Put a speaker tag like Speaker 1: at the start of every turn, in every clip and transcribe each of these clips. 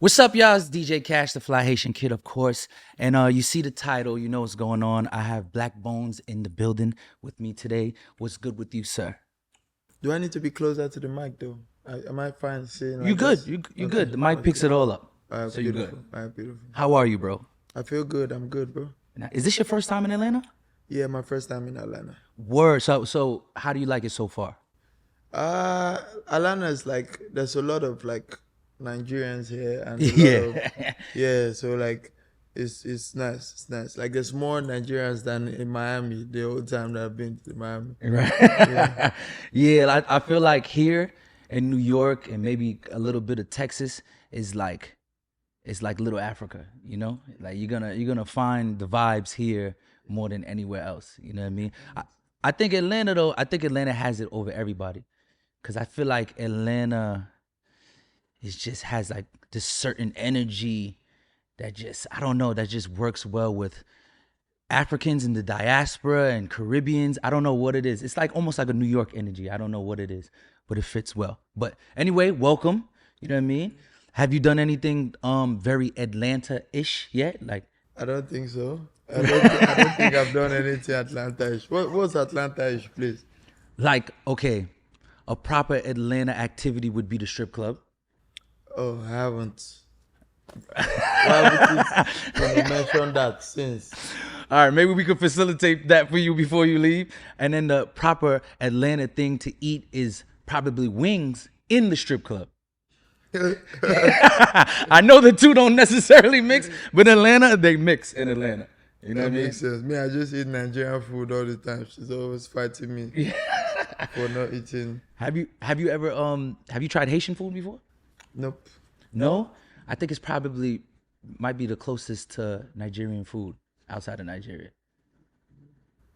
Speaker 1: What's up, y'all? It's DJ Kash, the Fly Haitian Kid, of course. And you see the title, you know what's going on. I have Blaqbonez in the building with me today. What's good with you, sir?
Speaker 2: Do I need to be closer to the mic though? Am I fine saying like
Speaker 1: You good.
Speaker 2: this?
Speaker 1: You
Speaker 2: Okay.
Speaker 1: good. The mic picks it all up. So you
Speaker 2: beautiful.
Speaker 1: good.
Speaker 2: Beautiful.
Speaker 1: How are you, bro?
Speaker 2: I feel good. I'm good, bro.
Speaker 1: Now, is this your first time in Atlanta?
Speaker 2: Yeah, my first time in Atlanta.
Speaker 1: Word. So how do you like it so far?
Speaker 2: Atlanta is like there's a lot of like Nigerians here and so like it's nice. It's nice. Like there's more Nigerians than in Miami the whole time that I've been to Miami.
Speaker 1: Right.
Speaker 2: Yeah.
Speaker 1: Yeah, I feel like here in New York and maybe a little bit of Texas is like it's like little Africa, you know? Like you're gonna find the vibes here more than anywhere else. You know what I mean? I think Atlanta though, I think Atlanta has it over everybody. Cause I feel like Atlanta just has like this certain energy that just, I don't know, that just works well with Africans in the diaspora and Caribbeans. I don't know what it is. It's like almost like a New York energy. I don't know what it is, but it fits well. But anyway, welcome. You know what I mean? Have you done anything very Atlanta-ish yet? Like
Speaker 2: I don't think so. I don't think I've done anything Atlanta-ish. What's Atlanta-ish, please?
Speaker 1: like okay, a proper Atlanta activity would be the strip club.
Speaker 2: Oh, I haven't. Why would you mention that since?
Speaker 1: All right, maybe we could facilitate that for you before you leave. And then the proper Atlanta thing to eat is probably wings in the strip club. I know the two don't necessarily mix, but in Atlanta, they mix in Atlanta. You know
Speaker 2: That
Speaker 1: what I mean?
Speaker 2: makes sense. Me, I just eat Nigerian food all the time. She's always fighting me for not eating.
Speaker 1: Have you ever have you tried Haitian food before?
Speaker 2: Nope.
Speaker 1: No? I think it's probably might be the closest to Nigerian food outside of Nigeria.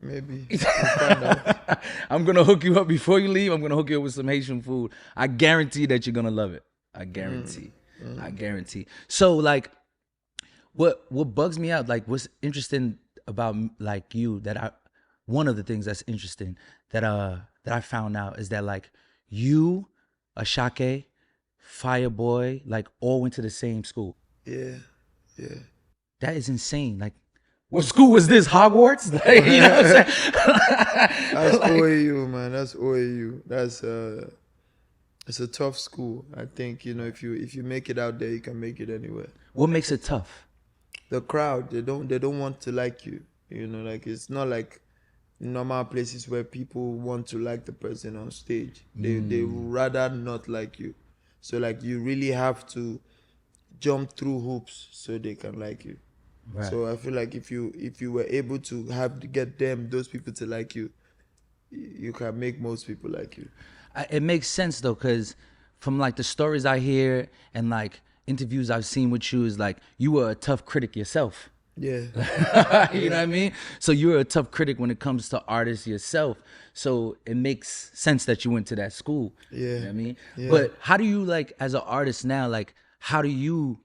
Speaker 2: Maybe. We'll find out.
Speaker 1: I'm gonna hook you up before you leave. I'm gonna hook you up with some Haitian food. I guarantee that you're gonna love it. I guarantee. I guarantee. So like, what bugs me out? Like, what's interesting about like you one of the things that's interesting that I found out is that like you, Asake, Fireboy, like all went to the same school.
Speaker 2: Yeah.
Speaker 1: That is insane. Like, what school was this? Hogwarts? Like, you know what I'm saying?
Speaker 2: That's OAU, man. That's OAU. It's a tough school. I think, if you make it out there, you can make it anywhere.
Speaker 1: What makes it tough?
Speaker 2: The crowd, they don't want to like you. Like it's not like normal places where people want to like the person on stage. They rather not like you. So like you really have to jump through hoops so they can like you.
Speaker 1: Right.
Speaker 2: So I feel like if you were able to get those people to like you, you can make most people like you.
Speaker 1: It makes sense though, because from like the stories I hear and like interviews I've seen with you is like you were a tough critic yourself.
Speaker 2: Yeah.
Speaker 1: You know what I mean? So you're a tough critic when it comes to artists yourself. So it makes sense that you went to that school.
Speaker 2: Yeah.
Speaker 1: You know what I mean?
Speaker 2: Yeah.
Speaker 1: But how do you like as an artist now, like how do you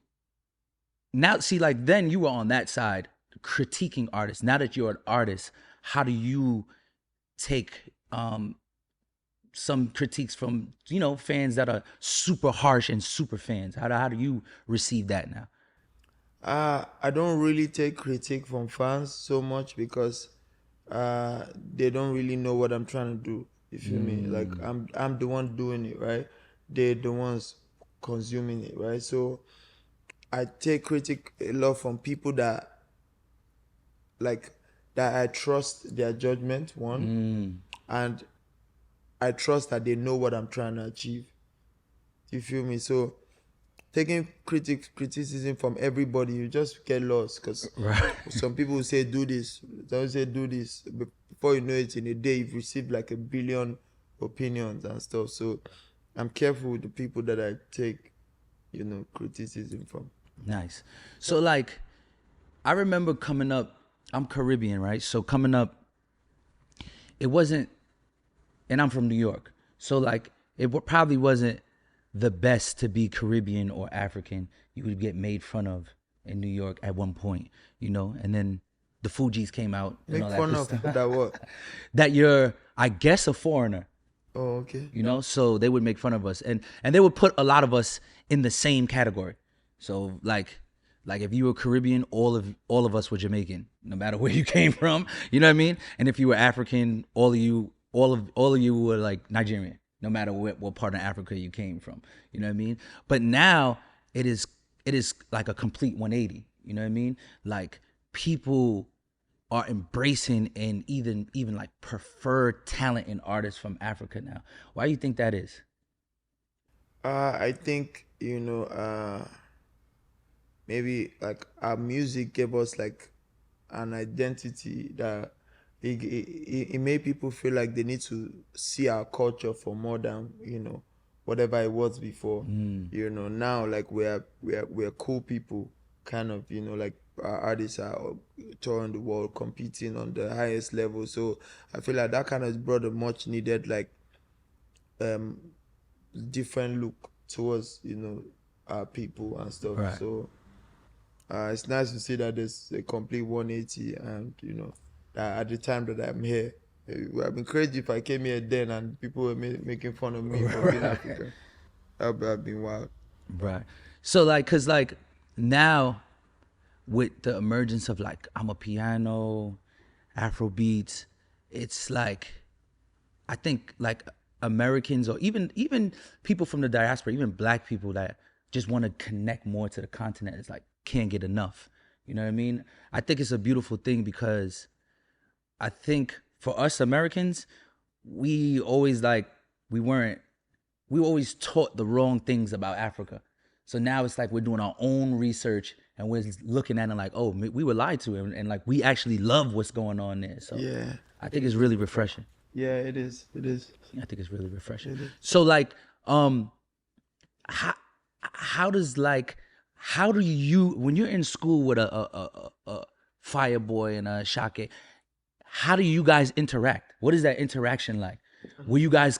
Speaker 1: now see like then you were on that side critiquing artists. Now that you're an artist, how do you take some critiques from fans that are super harsh and super fans? How do you receive that now?
Speaker 2: I don't really take critique from fans so much because they don't really know what I'm trying to do. You feel me? Like I'm the one doing it, right? They're the ones consuming it, right? So I take critique a lot from people that I trust their judgment, one, and I trust that they know what I'm trying to achieve. You feel me? So taking criticism from everybody, you just get lost because some people will say do this, some say do this. Before you know it, in a day you've received like 1 billion opinions and stuff. So I'm careful with the people that I take, criticism from.
Speaker 1: Nice. So like, I remember coming up. I'm Caribbean, right? So coming up, it wasn't, and I'm from New York. So like, probably wasn't the best to be Caribbean or African. You would get made fun of in New York at one point, and then the Fugees came out.
Speaker 2: Make fun of that what?
Speaker 1: That you're, I guess, a foreigner.
Speaker 2: Oh, okay.
Speaker 1: So they would make fun of us, and they would put a lot of us in the same category. So like if you were Caribbean, all of us were Jamaican, no matter where you came from. You know what I mean? And if you were African, all of you were like Nigerian, no matter what part of Africa you came from. You know what I mean? But now it is like a complete 180. You know what I mean? Like people are embracing and even like prefer talent in artists from Africa now. Why do you think that is?
Speaker 2: I think maybe like our music gave us like an identity that it made people feel like they need to see our culture for more than whatever it was before. Now like we're cool people, kind of, like our artists are touring the world, competing on the highest level. So I feel like that kind of brought a much needed like different look towards our people and stuff.
Speaker 1: Right.
Speaker 2: So it's nice to see that there's a complete 180, and that at the time that I'm here, it would have been crazy if I came here then and people were making fun of me for being African. That would have been wild.
Speaker 1: Right. So like, cause like now with the emergence of like Amapiano, Afro beats, it's like, I think like Americans or even people from the diaspora, even black people that just want to connect more to the continent, it's like can't get enough. You know what I mean? I think it's a beautiful thing because I think for us Americans, we always always taught the wrong things about Africa. So now it's like we're doing our own research and we're looking at it like, oh, we were lied to, and like we actually love what's going on there. So
Speaker 2: yeah,
Speaker 1: I think it's really refreshing.
Speaker 2: Yeah, it is. It is.
Speaker 1: I think it's really refreshing. So like, how do you, when you're in school with a fireboy and a Asake, how do you guys interact? What is that interaction like? Were you guys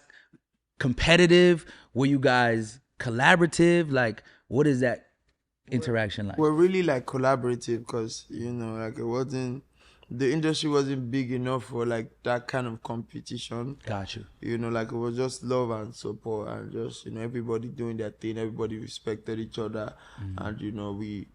Speaker 1: competitive? Were you guys collaborative? Like, what is that interaction like?
Speaker 2: We're really like collaborative because like the industry wasn't big enough for like that kind of competition.
Speaker 1: Got you.
Speaker 2: Like it was just love and support and just everybody doing their thing. Everybody respected each other, and we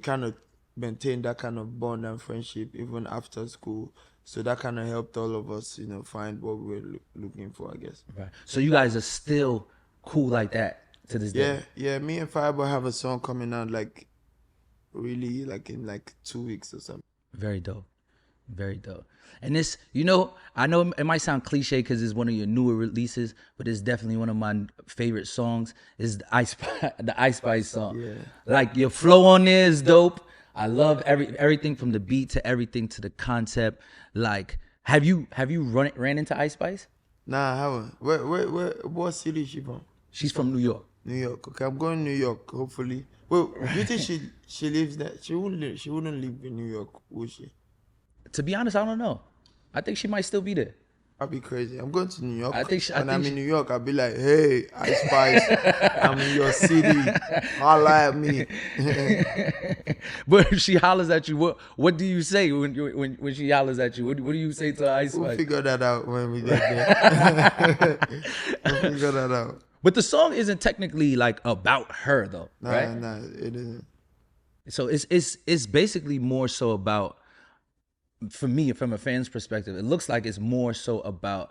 Speaker 2: kind of maintained that kind of bond and friendship even after school. So that kind of helped all of us, find what we were looking for, I guess.
Speaker 1: Right. So you guys are still cool like that to this day?
Speaker 2: Yeah. Me and Fireboy have a song coming out like really like in like 2 weeks or something.
Speaker 1: Very dope. Very dope. And this, I know it might sound cliche because it's one of your newer releases, but it's definitely one of my favorite songs. Is the Ice Spice song.
Speaker 2: Yeah.
Speaker 1: Like your flow on there is dope. I love everything from the beat to everything to the concept. Like, have you ran into Ice Spice?
Speaker 2: Nah, I haven't. What city is she from?
Speaker 1: She's from New York.
Speaker 2: New York. Okay, I'm going to New York. Hopefully. Well, do you think she lives there? She wouldn't live in New York, would she?
Speaker 1: To be honest, I don't know. I think she might still be there.
Speaker 2: I'll be crazy. I'm going to New York.
Speaker 1: When
Speaker 2: I'm in New York, I'll be like, hey, Ice Spice, I'm in your city. Holla at me.
Speaker 1: But if she hollers at you, what do you say when she hollers at you? What do you say to Ice Spice?
Speaker 2: We'll figure that out when we get there. We'll figure that out.
Speaker 1: But the song isn't technically like about her though, right?
Speaker 2: Nah, it isn't.
Speaker 1: So it's basically more so about, for me, from a fan's perspective, it looks like it's more so about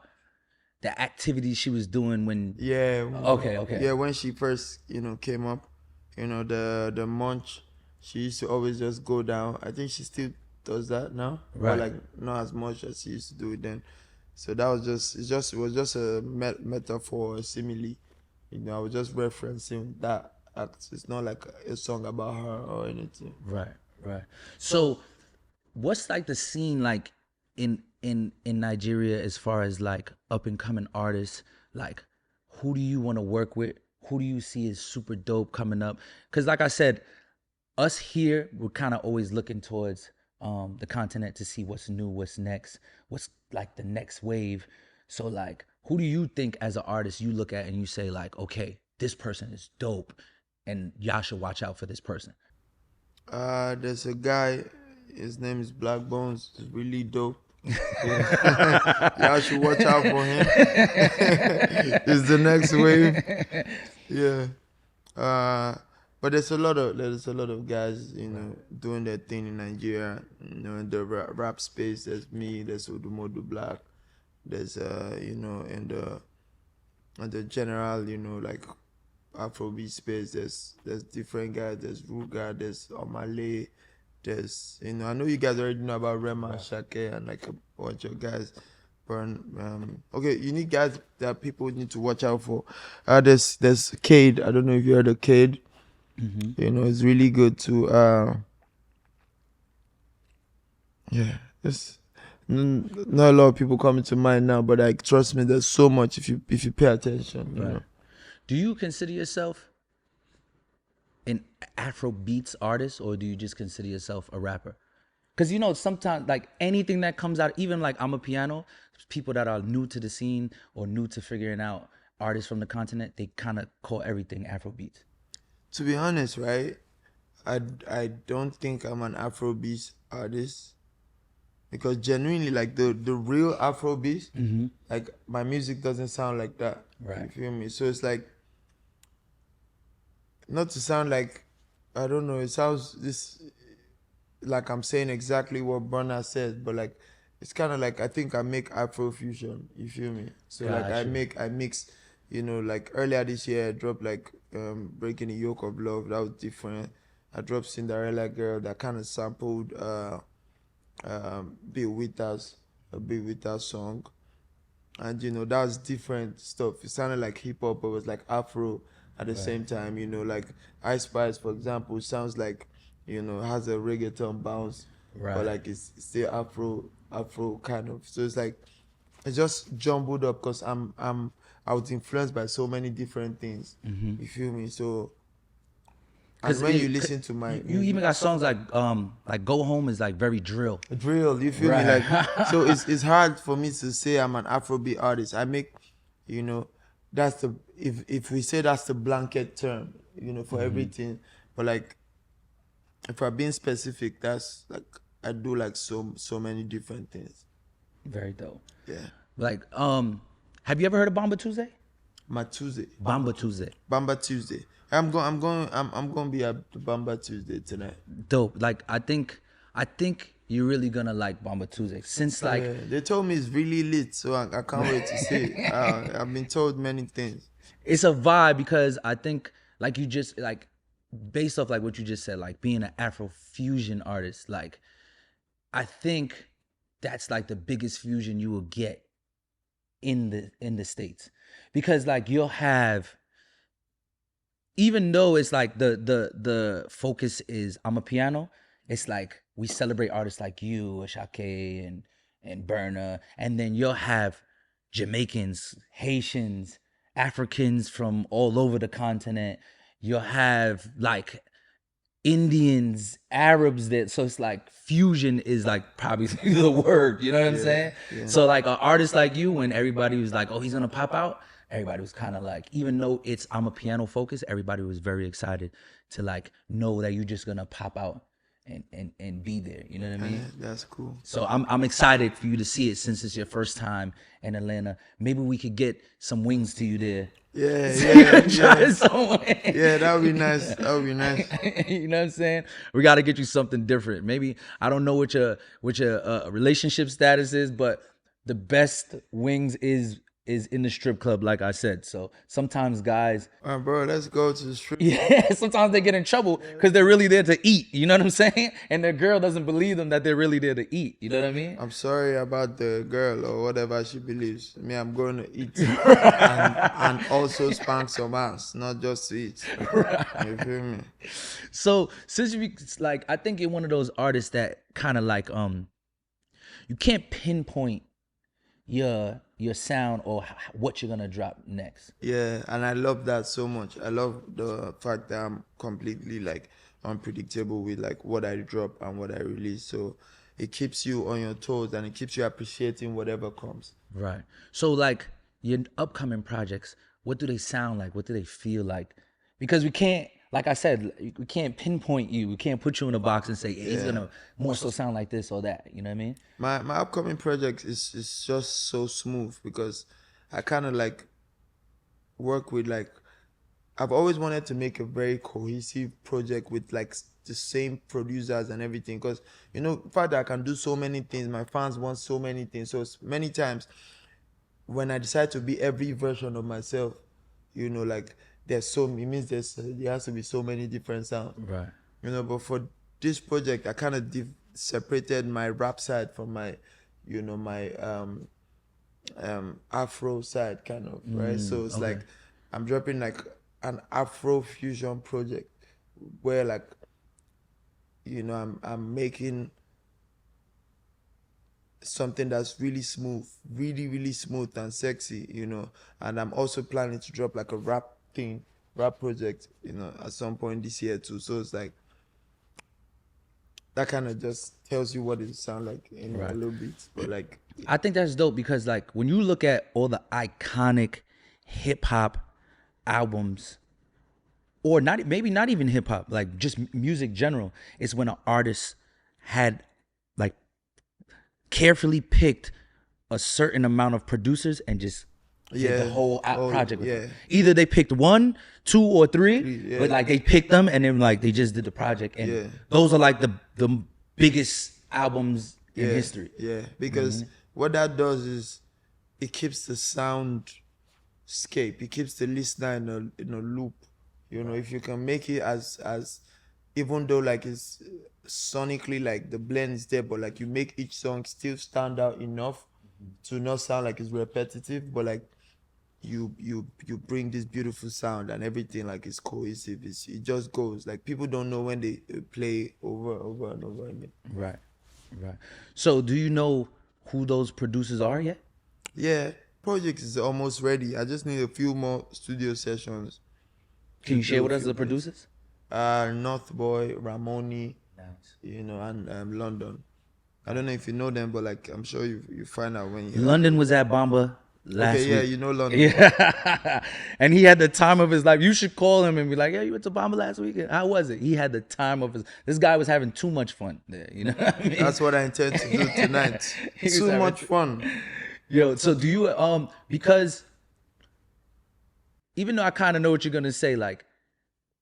Speaker 1: the activities she was doing when.
Speaker 2: Yeah.
Speaker 1: Okay.
Speaker 2: Yeah, when she first, came up, the munch, she used to always just go down. I think she still does that now,
Speaker 1: right?
Speaker 2: But like not as much as she used to do it then. So that was it was just a metaphor, a simile. I was just referencing that act. It's not like a song about her or anything.
Speaker 1: Right. So, what's like the scene like in Nigeria as far as like up and coming artists? Like, who do you want to work with? Who do you see as super dope coming up? Because like I said, us here, we're kind of always looking towards the continent to see what's new, what's next, what's like the next wave. So like, who do you think as an artist you look at and you say like, okay, this person is dope and y'all should watch out for this person?
Speaker 2: There's a guy, his name is Blaqbonez. He's really dope. Y'all should watch out for him. It's the next wave. Yeah. But there's a lot of guys, doing their thing in Nigeria. In the rap space. There's me. There's Odumodu Black. There's in the general, like Afrobeat space. There's different guys. There's Ruga. There's Omale. There's I know you guys already know about Rema, Asake, and like a bunch of guys. Okay, you need guys that people need to watch out for. There's Cade. I don't know if you heard of Cade. It's really good to it's not a lot of people coming to mind now, but like trust me, there's so much if you pay attention.
Speaker 1: Right. Do you consider yourself an Afro beats artist, or do you just consider yourself a rapper? Because sometimes like anything that comes out, even like Amapiano, people that are new to the scene or new to figuring out artists from the continent, they kind of call everything Afro beats.
Speaker 2: To be honest, right, I don't think I'm an Afrobeat artist, because genuinely, like the real Afrobeat, like my music doesn't sound like that.
Speaker 1: Right.
Speaker 2: You feel me? So it's like, not to sound like, I don't know, it sounds this like I'm saying exactly what Burna said, but like it's kind of like, I think I make Afro-fusion. You feel me? So like I mix. Like earlier this year, I dropped like Breaking the Yoke of Love. That was different. I dropped Cinderella Girl, that kind of sampled Be With Us, a Be With Us song. And that was different stuff. It sounded like hip hop, but it was like Afro at the same time. Like Ice Spice, for example, sounds like has a reggaeton bounce, but like it's still Afro kind of. So it's like it's just jumbled up, because I was influenced by so many different things. You feel me? So, and when you listen to my
Speaker 1: you even got songs like Go Home is like very drill.
Speaker 2: You feel me? Like, so it's hard for me to say I'm an Afrobeat artist. I make, that's the, if we say that's the blanket term, for everything. But like, if I'm being specific, that's like I do like so many different things.
Speaker 1: Very dope.
Speaker 2: Yeah.
Speaker 1: Like have you ever heard of Bamba Tuesday?
Speaker 2: Bamba Tuesday. I'm going to be at the Bamba Tuesday tonight.
Speaker 1: Dope. Like I think you're really gonna like Bamba Tuesday, since like
Speaker 2: they told me it's really lit, so I can't wait to see it. I've been told many things.
Speaker 1: It's a vibe, because I think like you just like, based off like what you just said, like being an Afro-fusion artist, like I think that's like the biggest fusion you will get in the States, because like you'll have, even though it's like the focus is Amapiano, it's like we celebrate artists like you, Asake and Burna, and then you'll have Jamaicans, Haitians, Africans from all over the continent. You'll have like Indians, Arabs, so it's like fusion is like probably the word, you know what I'm saying? Yeah. So like an artist like you, when everybody was like, oh, he's gonna pop out, everybody was kind of like, even though it's Amapiano focus, everybody was very excited to like know that you're just gonna pop out and be there, you know what I mean?
Speaker 2: That's cool.
Speaker 1: So I'm excited for you to see it, since it's your first time in Atlanta. Maybe we could get some wings to you there.
Speaker 2: Yeah.
Speaker 1: Yeah,
Speaker 2: that would be nice.
Speaker 1: You know what I'm saying? We got to get you something different. Maybe, I don't know what your relationship status is, but the best wings is in the strip club, like I said. So sometimes guys,
Speaker 2: bro, let's go to the strip.
Speaker 1: Yeah, sometimes they get in trouble because they're really there to eat. You know what I'm saying? And their girl doesn't believe them that they're really there to eat. You know what I mean?
Speaker 2: I'm sorry about the girl or whatever she believes. Me, I'm going to eat and also spank some ass, not just to eat. Right. You feel me?
Speaker 1: So since you like, I think you're one of those artists that kind of like you can't pinpoint your sound or what you're gonna drop next.
Speaker 2: Yeah, and I love that so much. I love the fact that I'm completely like unpredictable with like what I drop and what I release. So it keeps you on your toes and it keeps you appreciating whatever comes.
Speaker 1: Right. So like your upcoming projects, what do they sound like? What do they feel like? Because we can't, like I said, we can't pinpoint you. We can't put you in a box and say, hey, he's gonna more so sound like this or that. You know what I mean?
Speaker 2: My upcoming project is just so smooth because I kind of like work with like I've always wanted to make a very cohesive project with like the same producers and everything, because the fact that I can do so many things, my fans want so many things. So many times when I decide to be every version of myself, like it means there has to be so many different sounds.
Speaker 1: Right.
Speaker 2: But for this project, I kind of separated my rap side from my, my Afro side kind of, right? So it's like I'm dropping like an Afro-fusion project where like, I'm making something that's really smooth, really, really smooth and sexy, and I'm also planning to drop like a rap project, at some point this year too. So it's like, that kind of just tells you what it sounds like in a little bit. But like,
Speaker 1: I think that's dope because like when you look at all the iconic hip hop albums, or not even hip hop, like just music general, it's when an artist had like carefully picked a certain amount of producers and just did the whole project with them. Either they picked 1, 2, or 3, but like they picked them and then like they just did the project, and those are like the biggest albums in history.
Speaker 2: Yeah, because what that does is it keeps the soundscape, it keeps the listener in a loop. If you can make it as even though like it's sonically like the blend is there, but like you make each song still stand out enough to not sound like it's repetitive, but like you bring this beautiful sound and everything like it's cohesive. It just goes like people don't know when they play over and over again.
Speaker 1: Right. So do you know who those producers are yet?
Speaker 2: Yeah, project is almost ready. I just need a few more studio sessions.
Speaker 1: Can you share with us the producers?
Speaker 2: North Boy, Ramoni, and London. I don't know if you know them, but like I'm sure you find out when you.
Speaker 1: London was at Bomba last week.
Speaker 2: Yeah, you know London.
Speaker 1: Yeah, and he had the time of his life. You should call him and be like, "Yeah, you went to Bomba last week. How was it?" He had the time of his. This guy was having too much fun there. You know what I mean?
Speaker 2: That's what I intend to do tonight. Too much fun.
Speaker 1: Yo, so do you because even though I kind of know what you're gonna say, like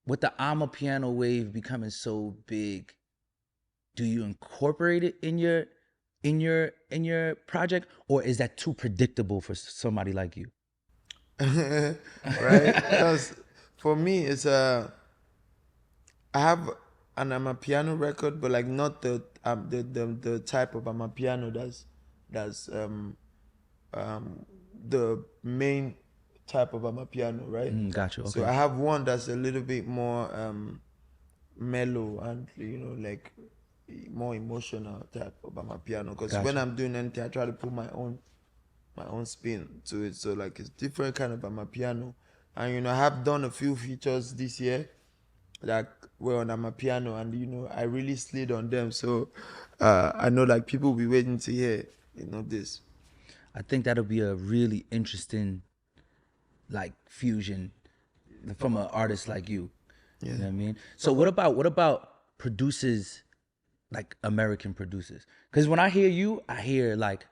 Speaker 1: with the Amapiano wave becoming so big, do you incorporate it in your project, or is that too predictable for somebody like you?
Speaker 2: Right? Because for me, it's I have an Amapiano record, but like not the type of Amapiano that's the main type of Amapiano, right?
Speaker 1: Gotcha. Okay.
Speaker 2: So I have one that's a little bit more mellow and like more emotional type of Amapiano. Because when I'm doing anything, I try to put my own spin to it. So like it's different kind of Amapiano. And I have done a few features this year that were on Amapiano, and I really slid on them. So I know like people will be waiting to hear this.
Speaker 1: I think that'll be a really interesting like fusion from an artist like you. You know what I mean? So what about producers, like American producers? Because when I hear you, I hear like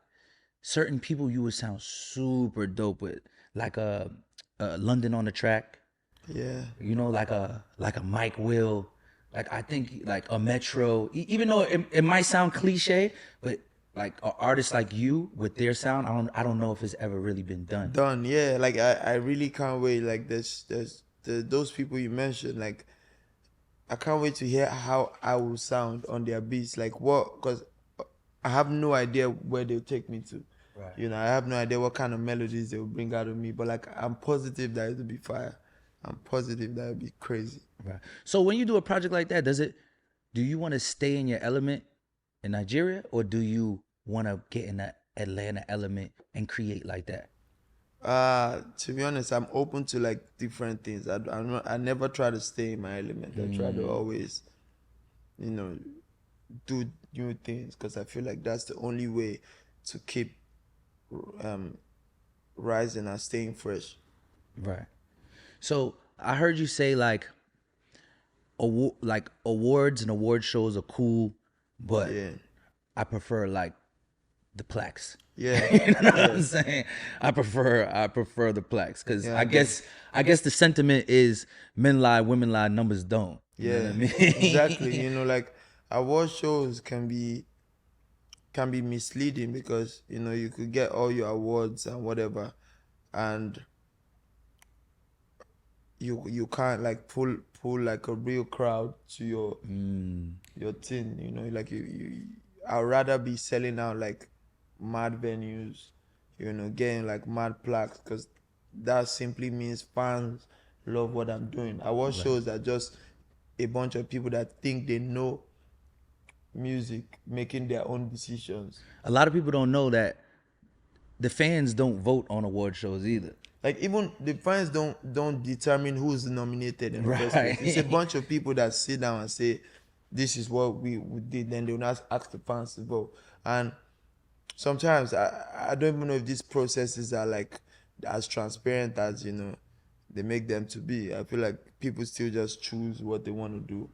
Speaker 1: certain people you would sound super dope with, like a London on the Track.
Speaker 2: Yeah.
Speaker 1: Like a Mike Will. Like I think like a Metro. Even though it might sound cliche, but like an artist like you with their sound, I don't know if it's ever really been done.
Speaker 2: Yeah. Like I really can't wait. Like there's those people you mentioned. Like I can't wait to hear how I will sound on their beats. Like what? Because I have no idea where they'll take me to. Right. I have no idea what kind of melodies they will bring out of me. But like I'm positive that it'll be fire. I'm positive that it'll be crazy.
Speaker 1: Right. So when you do a project like that, do you want to stay in your element in Nigeria, or do you want to get in that Atlanta element and create like that?
Speaker 2: To be honest, I'm open to like different things. I never try to stay in my element. I try to always, do new things, because I feel like that's the only way to keep rising and staying fresh.
Speaker 1: Right. So I heard you say like awards and award shows are cool, but I prefer like the Plaques.
Speaker 2: Yeah.
Speaker 1: You know what I'm saying? I prefer the Plaques because
Speaker 2: Yeah,
Speaker 1: I guess the sentiment is men lie, women lie, numbers don't. You know
Speaker 2: Yeah,
Speaker 1: what I mean?
Speaker 2: exactly. Like award shows can be misleading because you could get all your awards and whatever, and you can't like pull like a real crowd to your thing. Like I'd rather be selling out like mad venues, getting like mad plaques, because that simply means fans love what I'm doing. Award shows are just a bunch of people that think they know music making their own decisions.
Speaker 1: A lot of people don't know that the fans don't vote on award shows either.
Speaker 2: Like even the fans don't determine who's nominated in the first place. It's a bunch of people that sit down and say, "This is what we did." Then they'll not ask the fans to vote. And sometimes I don't even know if these processes are like as transparent as they make them to be. I feel like people still just choose what they want to do,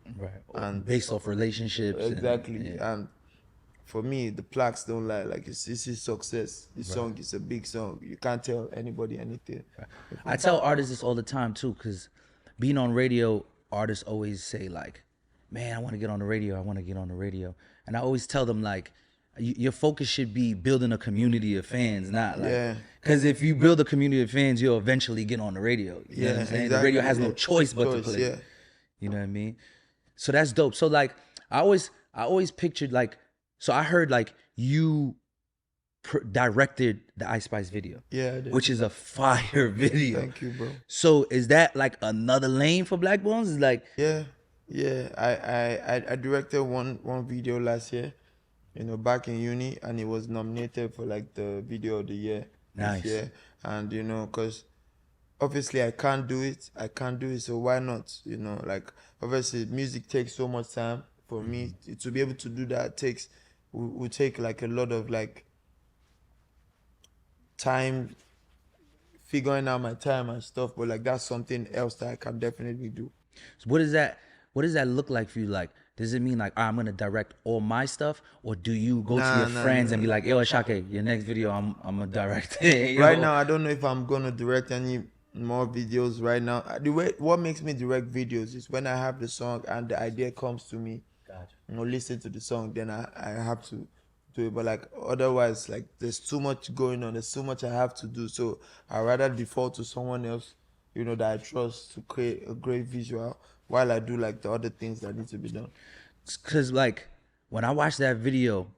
Speaker 1: and based off relationships.
Speaker 2: Exactly. And for me, the Plaques don't lie. Like it's a success. The song is a big song. You can't tell anybody anything.
Speaker 1: I tell artists this all the time too, because being on radio, artists always say like, "Man, I want to get on the radio. I want to get on the radio." And I always tell them like, your focus should be building a community of fans, not like, because if you build a community of fans, you'll eventually get on the radio. You know what I'm saying?
Speaker 2: Exactly.
Speaker 1: The radio has no choice but to play.
Speaker 2: Yeah.
Speaker 1: You know what I mean? So that's dope. So like, I always pictured like, so I heard like you directed the Ice Spice video.
Speaker 2: Yeah, I did.
Speaker 1: Which is a fire video.
Speaker 2: Thank you, bro.
Speaker 1: So is that like another lane for Blaqbonez? Is like,
Speaker 2: yeah. I directed one video last year, back in uni, and it was nominated for like the video of the year.
Speaker 1: Nice.
Speaker 2: This year. And because obviously I can't do it, so why not? Like obviously music takes so much time for me to be able to do that. Will take like a lot of like time figuring out my time and stuff, but like that's something else that I can definitely do.
Speaker 1: So what does that look like for you? Like, does it mean like, I'm gonna direct all my stuff, or do you go to your friends and be like, "Yo, Asake, your next video, I'm gonna direct it"?
Speaker 2: Right now, I don't know if I'm gonna direct any more videos right now. What makes me direct videos is when I have the song and the idea comes to me.
Speaker 1: Gotcha.
Speaker 2: Listen to the song, then I have to do it. But like otherwise, like there's too much going on. There's too much I have to do. So I rather default to someone else, that I trust to create a great visual while I do like the other things that need to be done.
Speaker 1: Cause like when I watched that video,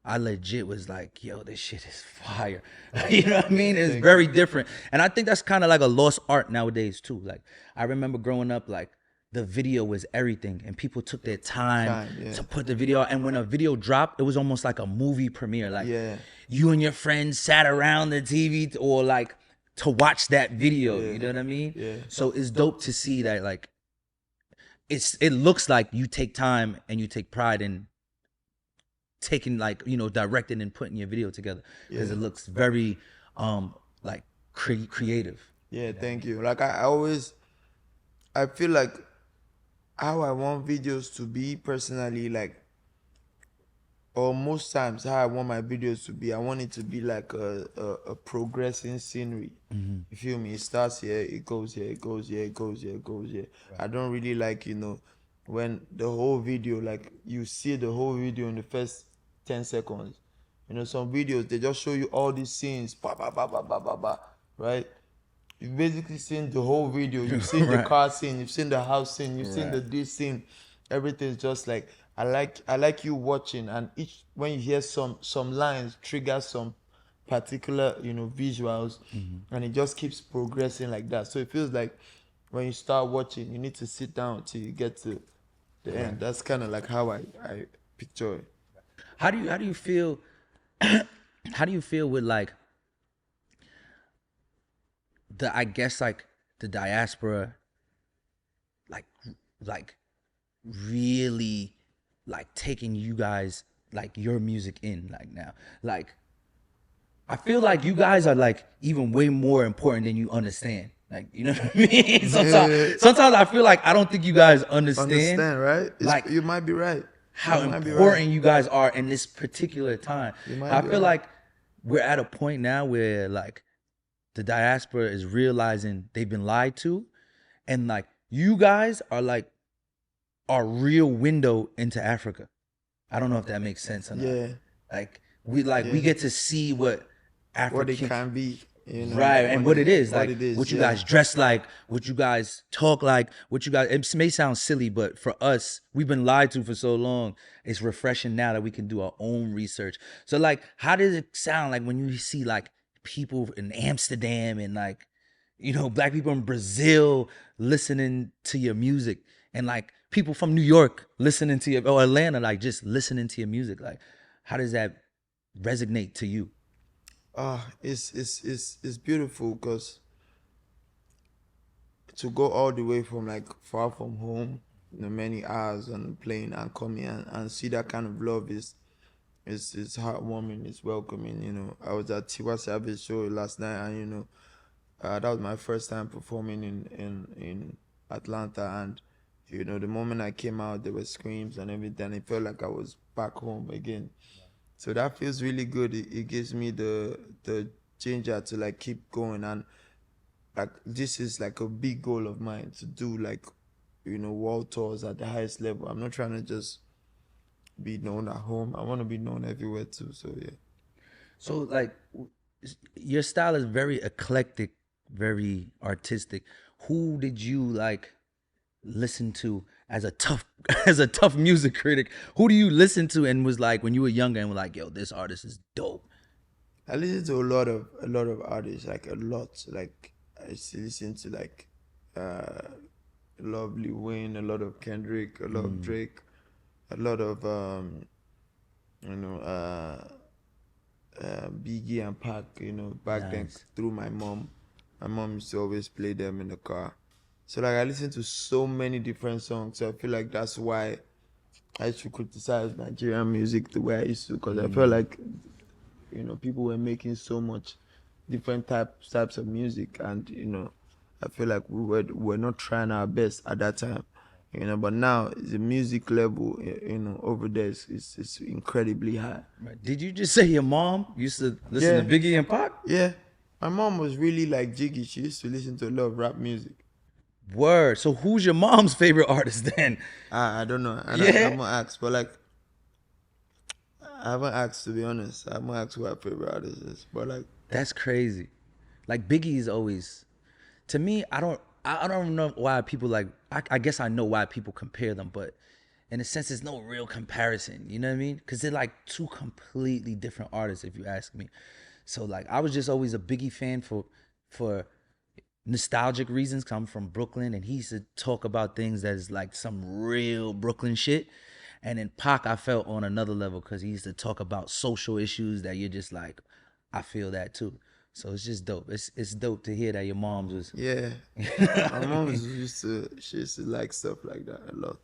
Speaker 1: I legit was like, "Yo, this shit is fire." You know what I mean? It's very different, and I think that's kind of like a lost art nowadays too. Like I remember growing up, like the video was everything, and people took their time to put the video out. And when a video dropped, it was almost like a movie premiere. Like you and your friends sat around the TV or like to watch that video. You know what I mean?
Speaker 2: Yeah.
Speaker 1: So it's dope to see that like it looks like you take time and you take pride in taking like directing and putting your video together, because it looks very like creative.
Speaker 2: Thank you. Like I feel like how I want videos to be personally, like, or most times how I want my videos to be, I want it to be like a progressing scenery. You feel me? It starts here, it goes here, it goes here, it goes here, it goes here. I don't really like when the whole video, like you see the whole video in the first 10 seconds. Some videos they just show you all these scenes, right? You've basically seen the whole video. You've seen the car scene, you've seen the house scene, you've seen the this scene. Everything's just like I like you watching, and when you hear some lines trigger some particular visuals, and it just keeps progressing like that. So it feels like when you start watching, you need to sit down till you get to the end. That's kind of like how I picture it.
Speaker 1: How do you feel? How do you feel with like I guess like the diaspora, like really like taking you guys, like your music in, like now, like I feel like you guys are like even way more important than you understand. Like, you know what I mean? Sometimes I feel like I don't think you guys understand.
Speaker 2: Right?
Speaker 1: Like,
Speaker 2: you might be right.
Speaker 1: how
Speaker 2: You might be
Speaker 1: important
Speaker 2: right.
Speaker 1: you guys are in this particular time.
Speaker 2: might
Speaker 1: I
Speaker 2: be
Speaker 1: feel
Speaker 2: right.
Speaker 1: like we're at a point now where like the diaspora is realizing they've been lied to, and like you guys are like our real window into Africa. I don't know if that makes sense or not.
Speaker 2: Yeah.
Speaker 1: Like we get to see what African,
Speaker 2: What it can be. You know,
Speaker 1: right, and what it is, like
Speaker 2: it is,
Speaker 1: what you
Speaker 2: yeah.
Speaker 1: guys dress like, what you guys talk like, what you guys. It may sound silly, but for us, we've been lied to for so long. It's refreshing now that we can do our own research. So, like, how does it sound like when you see like people in Amsterdam and like, you know, black people in Brazil listening to your music, and like people from New York listening to your, or Atlanta, like just listening to your music? Like, how does that resonate to you?
Speaker 2: It's beautiful because to go all the way from like far from home, you know, many hours on the plane and come here and see that kind of love is heartwarming, it's welcoming. You know, I was at Tiwa Savage show last night, and you know, that was my first time performing in Atlanta, and you know, the moment I came out, there were screams and everything. It felt like I was back home again. So that feels really good. It gives me the ginger to like keep going, and like this is like a big goal of mine to do, like, you know, world tours at the highest level. I'm not trying to just be known at home. I want to be known everywhere too. So yeah.
Speaker 1: So like your style is very eclectic, very artistic. Who did you like listen to as a tough as a tough music critic? Who do you listen to and was like when you were younger and were like, yo, this artist is dope?
Speaker 2: I listen to a lot of artists, like a lot. Like I still listen to like Lovely Wayne, a lot of Kendrick, a lot of Drake, a lot of you know, Biggie and Pac, you know, back then through my mom. My mom used to always play them in the car. So like I listen to so many different songs. So I feel like that's why I used to criticize Nigerian music the way I used to, because I felt like, you know, people were making so much different types of music, and you know, I feel like we're not trying our best at that time, you know. But now the music level, you know, over there is incredibly high.
Speaker 1: Right. Did you just say your mom used to listen to Biggie and Pac?
Speaker 2: Yeah, my mom was really like jiggy. She used to listen to a lot of rap music.
Speaker 1: Word. So who's your mom's favorite artist then?
Speaker 2: I don't know. I haven't asked, but like I haven't asked, to be honest. I haven't asked who her favorite artist is, but like
Speaker 1: That's crazy. Like Biggie is always, to me, I don't know why people like, I guess I know why people compare them, but in a sense, there's no real comparison. You know what I mean? Because they're like two completely different artists, if you ask me. So like, I was just always a Biggie fan for nostalgic reasons. Cause I'm from Brooklyn, and he used to talk about things that is like some real Brooklyn shit. And then Pac, I felt on another level because he used to talk about social issues that you're just like, I feel that too. So it's just dope. It's dope to hear that your mom's was.
Speaker 2: yeah. My mom used to like stuff like that a lot.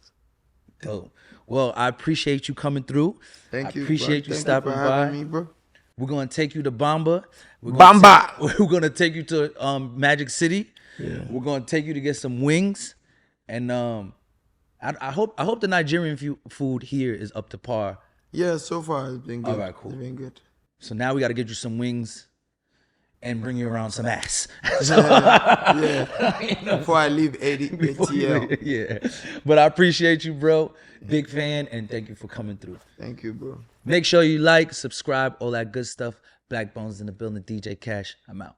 Speaker 1: Dope. Well, I appreciate you coming through.
Speaker 2: Thank you.
Speaker 1: Appreciate you stopping
Speaker 2: for
Speaker 1: by.
Speaker 2: having me, bro.
Speaker 1: We're gonna take you to Bamba. We're gonna take you to Magic City.
Speaker 2: Yeah.
Speaker 1: We're gonna take you to get some wings, and I hope the Nigerian food here is up to par.
Speaker 2: Yeah, so far it's been good.
Speaker 1: All right, cool.
Speaker 2: It's been good.
Speaker 1: So now we got to get you some wings and bring you around some ass.
Speaker 2: Yeah. You know, before I leave ATL.
Speaker 1: Yeah. But I appreciate you, bro. Big fan, and thank you for coming through.
Speaker 2: Thank you, bro.
Speaker 1: Make sure you like, subscribe, all that good stuff. Blaqbonez in the building. DJ Kash. I'm out.